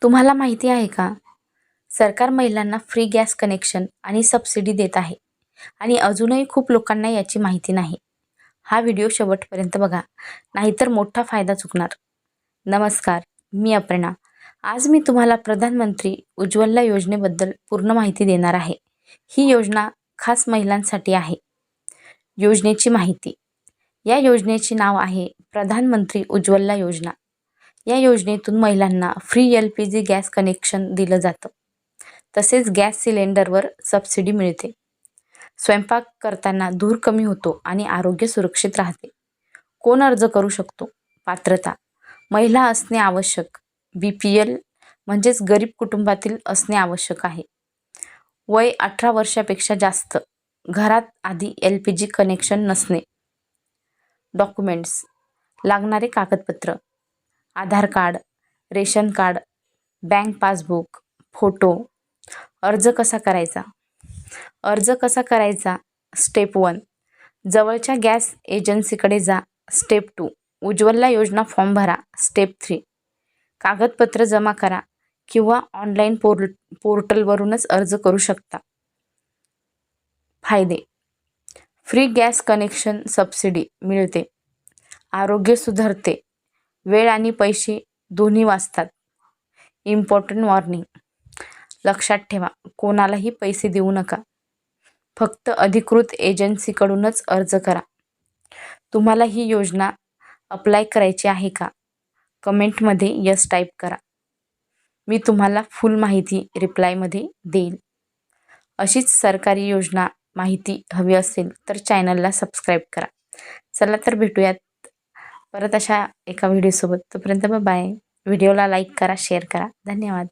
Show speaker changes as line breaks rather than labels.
तुम्हाला माहिती आहे का? सरकार महिलांना फ्री गॅस कनेक्शन आणि सबसिडी देत आहे आणि अजूनही खूप लोकांना याची माहिती नाही. हा व्हिडिओ शेवटपर्यंत बघा, नाहीतर मोठा फायदा चुकणार. नमस्कार, मी अपर्णा. आज मी तुम्हाला प्रधानमंत्री उज्ज्वला योजनेबद्दल पूर्ण माहिती देणार आहे. ही योजना खास महिलांसाठी आहे. योजनेची माहिती. या योजनेचे नाव आहे प्रधानमंत्री उज्ज्वला योजना. या योजनेतून महिलांना फ्री LPG गॅस कनेक्शन दिलं जातं. तसेच गॅस सिलेंडरवर सबसिडी मिळते. स्वयंपाक करताना धूर कमी होतो आणि आरोग्य सुरक्षित राहते. कोण अर्ज करू शकतो? पात्रता. महिला असणे आवश्यक. BPL म्हणजेच गरीब कुटुंबातील असणे आवश्यक आहे. वय 18 वर्षापेक्षा जास्त. घरात आधी LPG कनेक्शन नसणे. डॉक्युमेंट्स. लागणारे कागदपत्र: Aadhaar card, ration card, bank passbook, photo. अर्ज कसा करायचा? स्टेप 1. जवळच्या गॅस एजन्सीकडे जा. स्टेप 2. उज्ज्वला योजना फॉर्म भरा. स्टेप 3. कागदपत्र जमा करा किंवा ऑनलाईन पोर्टलवरूनच अर्ज करू शकता. फायदे: फ्री गॅस कनेक्शन सबसिडी मिळते. आरोग्य सुधारते. वेळ आणि पैसे दोन्ही वाचतात. इम्पॉर्टंट वॉर्निंग: लक्षात ठेवा, कोणालाही पैसे देऊ नका. फक्त अधिकृत एजन्सीकडूनच अर्ज करा. तुम्हाला ही योजना अप्लाय करायची आहे का? कमेंटमध्ये यस टाईप करा. मी तुम्हाला फुल माहिती रिप्लायमध्ये देईल. अशीच सरकारी योजना माहिती हवी असेल तर चॅनलला सबस्क्राईब करा. चला तर भेटूयात परत अशा एका व्हिडिओसोबत. तोपर्यंत बाय. व्हिडिओला लाईक करा, शेअर करा. धन्यवाद.